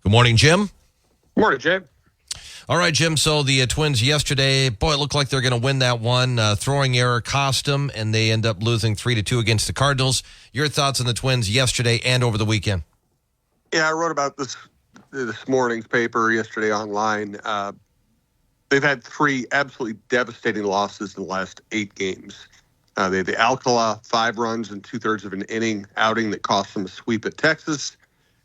Good morning, Jim. Good morning, Jay. All right, Jim. So the Twins yesterday, boy, it looked like they're going to win that one. Throwing error cost them, and they end up losing 3-2 against the Cardinals. Your thoughts on the Twins yesterday and over the weekend? Yeah, I wrote about this morning's paper yesterday online. They've had 3 absolutely devastating losses in the last 8 games. They had the Alcala 5 runs and 2/3 of an inning outing that cost them a sweep at Texas.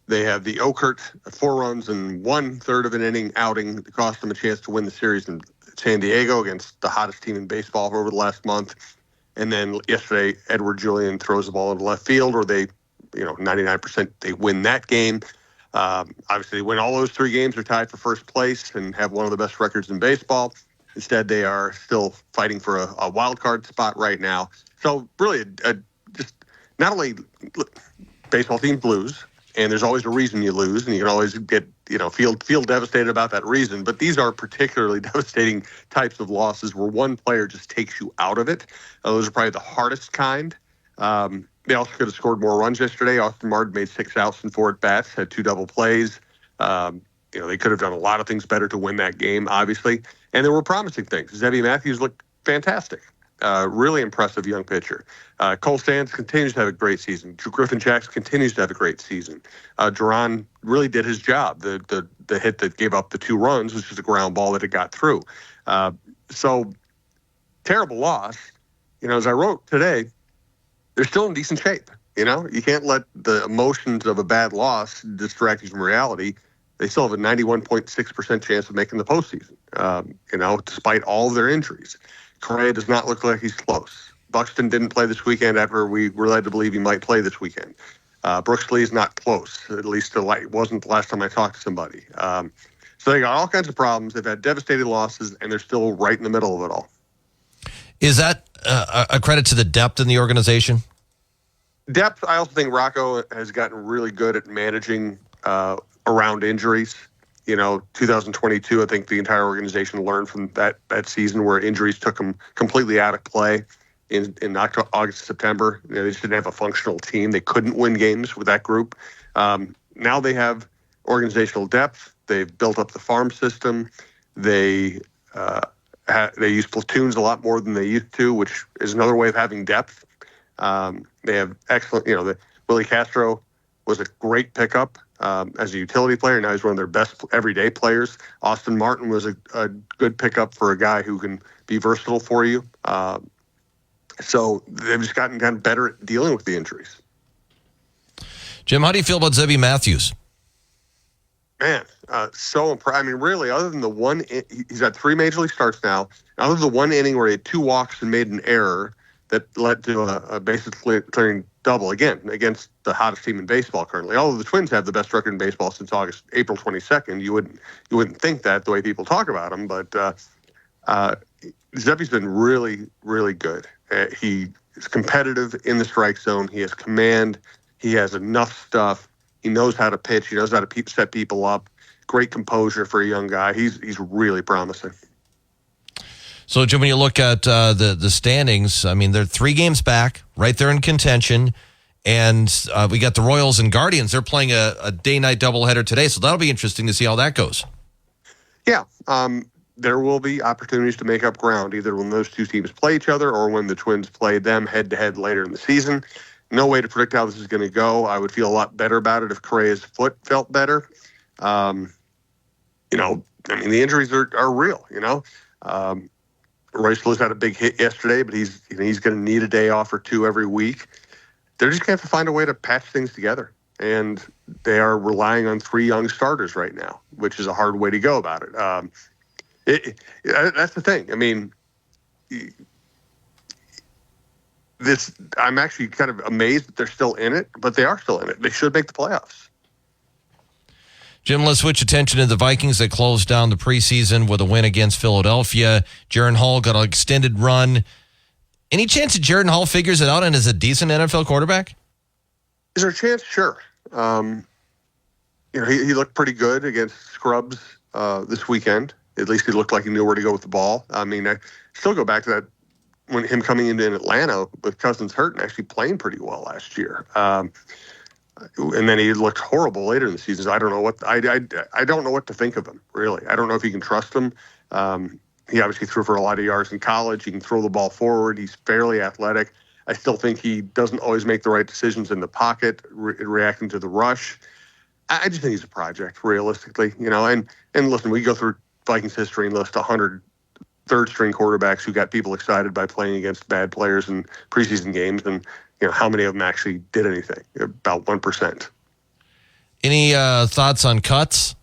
They have the Okert 4 runs and 1/3 of an inning outing that cost them a chance to win the series in San Diego against the hottest team in baseball over the last month. And then yesterday, Edward Julian throws the ball into left field, or they, 99% they win that game. Obviously, they win all those 3 games, they're tied for first place and have one of the best records in baseball. Instead, they are still fighting for a wild card spot right now. So really, just not only baseball teams lose, and there's always a reason you lose, and you can always get, feel devastated about that reason. But these are particularly devastating types of losses where one player just takes you out of it. Those are probably the hardest kind. They also could have scored more runs yesterday. Austin Martin made 6 outs and 4 at-bats, had 2 double plays. They could have done a lot of things better to win that game, obviously. And there were promising things. Zebby Matthews looked fantastic. Really impressive young pitcher. Cole Sands continues to have a great season. Griffin Jackson continues to have a great season. Duran really did his job. The hit that gave up the 2 runs was just a ground ball that it got through. So terrible loss. As I wrote today, they're still in decent shape. You can't let the emotions of a bad loss distract you from reality. They still have a 91.6% chance of making the postseason, despite all of their injuries. Correa does not look like he's close. Buxton didn't play this weekend after we were led to believe he might play this weekend. Brooks Lee is not close, at least it wasn't the last time I talked to somebody. So they got all kinds of problems. They've had devastating losses, and they're still right in the middle of it all. Is that a credit to the depth in the organization? Depth, I also think Rocco has gotten really good at managing around injuries. 2022, I think the entire organization learned from that season where injuries took them completely out of play in October, August, September. They just didn't have a functional team. They couldn't win games with that group. Now they have organizational depth. They've built up the farm system. They use platoons a lot more than they used to, which is another way of having depth. They have excellent, Willie Castro was a great pickup as a utility player. Now he's one of their best everyday players. Austin Martin was a good pickup for a guy who can be versatile for you. So they've just gotten kind of better at dealing with the injuries. Jim, how do you feel about Zebby Matthews? Man, so impressed. I mean, really, other than the one, he's had 3 major league starts now. Other than the one inning where he had 2 walks and made an error that led to a basically clearing double, again, against the hottest team in baseball currently. Although the Twins have the best record in baseball since April 22nd. You wouldn't think that the way people talk about him, but Zebby's been really, really good. He is competitive in the strike zone. He has command. He has enough stuff. He knows how to pitch. He knows how to set people up. Great composure for a young guy. He's really promising. So, Jim, when you look at the standings, I mean, they're 3 games back, right there in contention. And we got the Royals and Guardians. They're playing a day-night doubleheader today, so that'll be interesting to see how that goes. Yeah, there will be opportunities to make up ground, either when those 2 teams play each other or when the Twins play them head-to-head later in the season. No way to predict how this is going to go. I would feel a lot better about it if Correa's foot felt better. The injuries are real, Royce Lewis had a big hit yesterday, but he's going to need a day off or 2 every week. They're just going to have to find a way to patch things together. And they are relying on 3 young starters right now, which is a hard way to go about it. That's the thing. I mean, I'm actually kind of amazed that they're still in it, but they are still in it. They should make the playoffs. Jim, let's switch attention to the Vikings that closed down the preseason with a win against Philadelphia. Jaron Hall got an extended run. Any chance that Jaron Hall figures it out and is a decent NFL quarterback? Is there a chance? Sure. He looked pretty good against Scrubs this weekend. At least he looked like he knew where to go with the ball. I mean, I still go back to that when him coming into Atlanta with Cousins hurt and actually playing pretty well last year. And then he looked horrible later in the season. So I don't know I don't know what to think of him, really. I don't know if you can trust him. He obviously threw for a lot of yards in college. He can throw the ball forward. He's fairly athletic. I still think he doesn't always make the right decisions in the pocket, reacting to the rush. I just think he's a project, realistically. And listen, we go through Vikings history and list 100 third-string quarterbacks who got people excited by playing against bad players in preseason games, and how many of them actually did anything? About 1%. Any thoughts on cuts?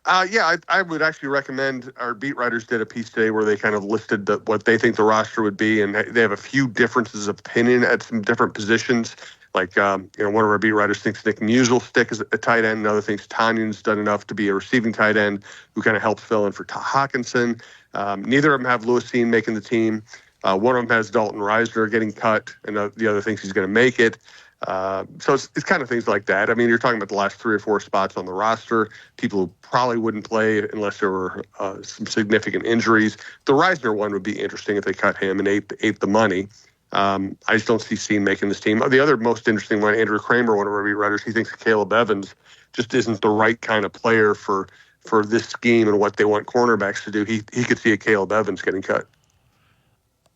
Yeah, I would actually recommend. Our beat writers did a piece today where they kind of listed what they think the roster would be, and they have a few differences of opinion at some different positions. Like, one of our beat writers thinks Nick Muse will stick as a tight end. Another thinks Tanyan's done enough to be a receiving tight end who kind of helps fill in for Hawkinson. Neither of them have Lewisine making the team. One of them has Dalton Reisner getting cut, and the other thinks he's going to make it. So it's kind of things like that. I mean, you're talking about the last 3 or 4 spots on the roster, people who probably wouldn't play unless there were some significant injuries. The Reisner one would be interesting if they cut him and ate the money. I just don't see Seen making this team. The other most interesting one, Andrew Kramer, one of our beat writers, he thinks Caleb Evans just isn't the right kind of player for this scheme and what they want cornerbacks to do. He could see a Caleb Evans getting cut.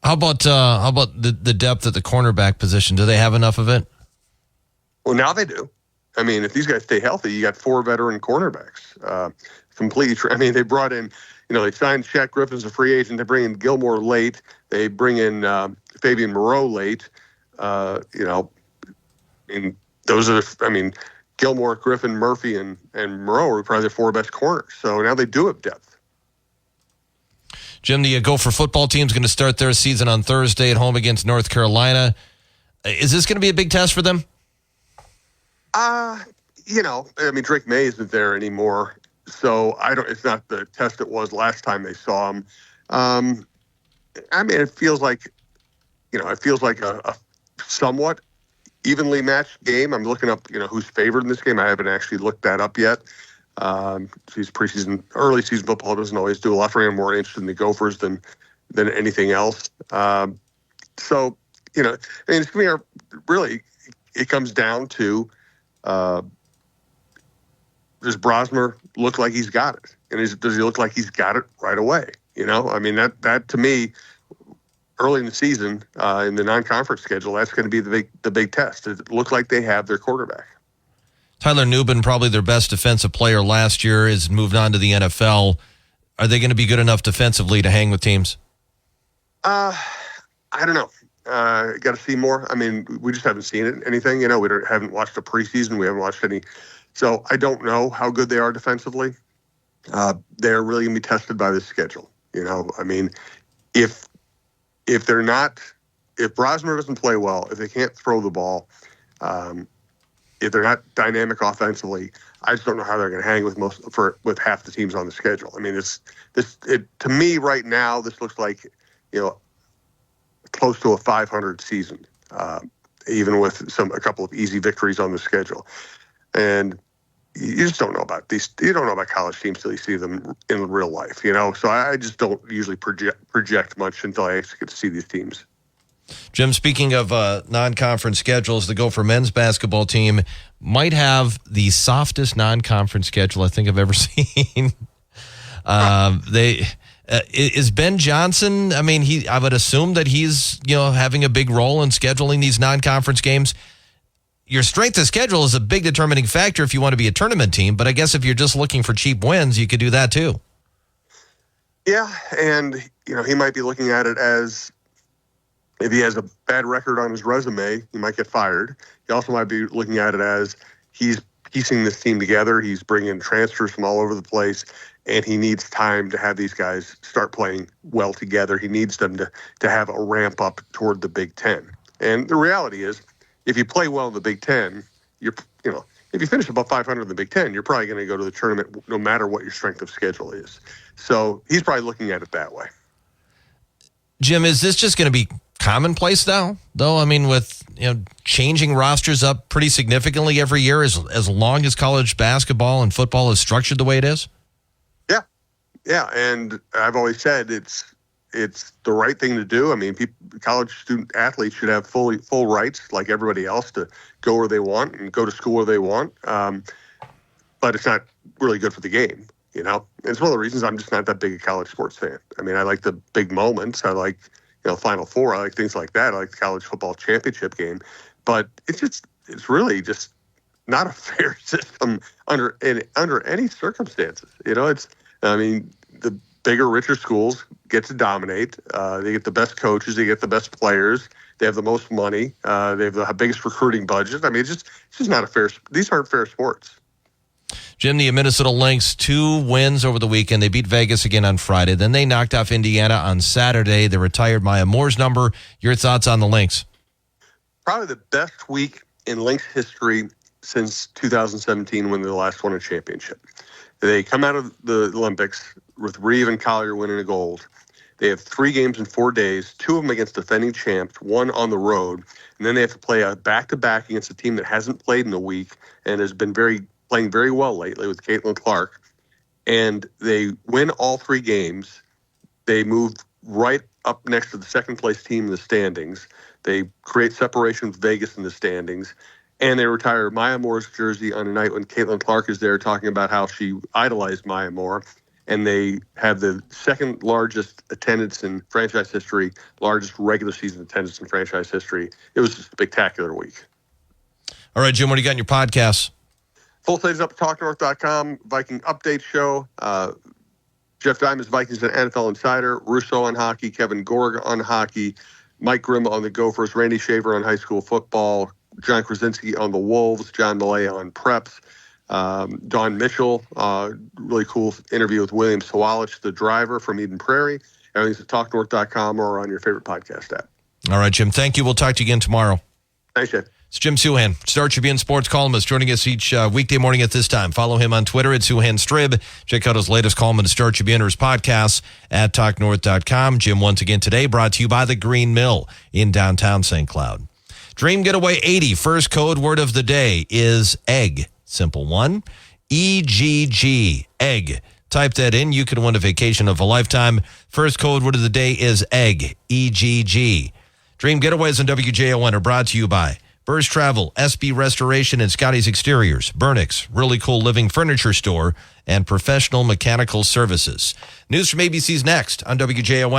How about the depth at the cornerback position? Do they have enough of it? Well, now they do. I mean, if these guys stay healthy, you got 4 veteran cornerbacks. Completely. They brought in, they signed Shaq Griffin as a free agent. They bring in Gilmore late. They bring in Fabian Moreau late. Those are, Gilmore, Griffin, Murphy, and Moreau are probably the 4 best corners. So now they do have depth. Jim, the Gopher football team is going to start their season on Thursday at home against North Carolina. Is this going to be a big test for them? Drake May isn't there anymore, so it's not the test it was last time they saw him. It feels like, a somewhat evenly matched game. I'm looking up, who's favored in this game. I haven't actually looked that up yet. Early season football doesn't always do a lot for me. I'm more interested in the Gophers than anything else. It's going to be really, it comes down to, does Brosmer look like he's got it? And does he look like he's got it right away? That to me, early in the season, in the non-conference schedule, that's going to be the big test. Does it look like they have their quarterback? Tyler Nubin, probably their best defensive player last year, has moved on to the NFL. Are they going to be good enough defensively to hang with teams? I don't know. Got to see more. We just haven't seen anything. We haven't watched a preseason. We haven't watched any. So I don't know how good they are defensively. They're really going to be tested by the schedule. If they're not, if Brosmer doesn't play well, if they can't throw the ball, if they're not dynamic offensively, I just don't know how they're going to hang with half the teams on the schedule. To me right now, this looks like, close to a 500 season, even with a couple of easy victories on the schedule. And you just don't know about these. You don't know about college teams till you see them in real life, So I just don't usually project much until I actually get to see these teams. Jim, speaking of non-conference schedules, the Gopher men's basketball team might have the softest non-conference schedule I think I've ever seen. Is Ben Johnson, I would assume that he's, having a big role in scheduling these non-conference games. Your strength of schedule is a big determining factor if you want to be a tournament team, but I guess if you're just looking for cheap wins, you could do that too. Yeah, and, he might be looking at it as, if he has a bad record on his resume, he might get fired. He also might be looking at it as he's piecing this team together. He's bringing in transfers from all over the place, and he needs time to have these guys start playing well together. He needs them to have a ramp up toward the Big Ten. And the reality is, if you play well in the Big Ten, if you finish above 500 in the Big Ten, you're probably going to go to the tournament no matter what your strength of schedule is. So he's probably looking at it that way. Jim, is this just going to be commonplace now, though? With changing rosters up pretty significantly every year, as long as college basketball and football is structured the way it is. Yeah, and I've always said it's it's the right thing to do. I mean, college student athletes should have full rights like everybody else to go where they want and go to school where they want. But it's not really good for the game, you know? And it's one of the reasons I'm just not that big a college sports fan. I mean, I like the big moments. I like, Final Four. I like things like that. I like the college football championship game. But it's really just not a fair system under any circumstances. The bigger, richer schools get to dominate. They get the best coaches. They get the best players. They have the most money. They have the biggest recruiting budget. I mean, it's just not a fair. These aren't fair sports. Jim, the Minnesota Lynx, 2 wins over the weekend. They beat Vegas again on Friday. Then they knocked off Indiana on Saturday. They retired Maya Moore's number. Your thoughts on the Lynx? Probably the best week in Lynx history since 2017 when they last won a championship. They come out of the Olympics with Reeve and Collier winning a gold. They have 3 games in 4 days, 2 of them against defending champs, 1 on the road. And then they have to play a back-to-back against a team that hasn't played in a week and has been playing very well lately with Caitlin Clark. And they win all 3 games. They move right up next to the second-place team in the standings. They create separation with Vegas in the standings. And they retire Maya Moore's jersey on a night when Caitlin Clark is there talking about how she idolized Maya Moore. And they have the second largest attendance in franchise history, largest regular season attendance in franchise history. It was a spectacular week. All right, Jim, what do you got in your podcasts? Full slate is up at TalkNorth.com. Viking Update Show. Jeff Diamond's Vikings and NFL Insider. Russo on hockey. Kevin Gorg on hockey. Mike Grimm on the Gophers. Randy Shaver on high school football. John Krasinski on the Wolves. John Millay on Preps. Don Mitchell, really cool interview with William Sawalich, the driver from Eden Prairie. Everything's at TalkNorth.com or on your favorite podcast app. All right, Jim. Thank you. We'll talk to you again tomorrow. Thanks, Jay. It's Jim Souhan, Star Tribune sports columnist, joining us each weekday morning at this time. Follow him on Twitter at SouhanStrib. Check out his latest column in the Star Tribune or his podcasts at TalkNorth.com. Jim, once again today, brought to you by the Green Mill in downtown St. Cloud. Dream Getaway 80, first code word of the day is egg. Simple one, EGG, egg. Type that in. You can win a vacation of a lifetime. First code word of the day is egg, EGG. Dream Getaways on WJON are brought to you by Burrs Travel, SB Restoration, and Scotty's Exteriors, Burnix, really cool living furniture store, and Professional Mechanical Services. News from ABC's next on WJON.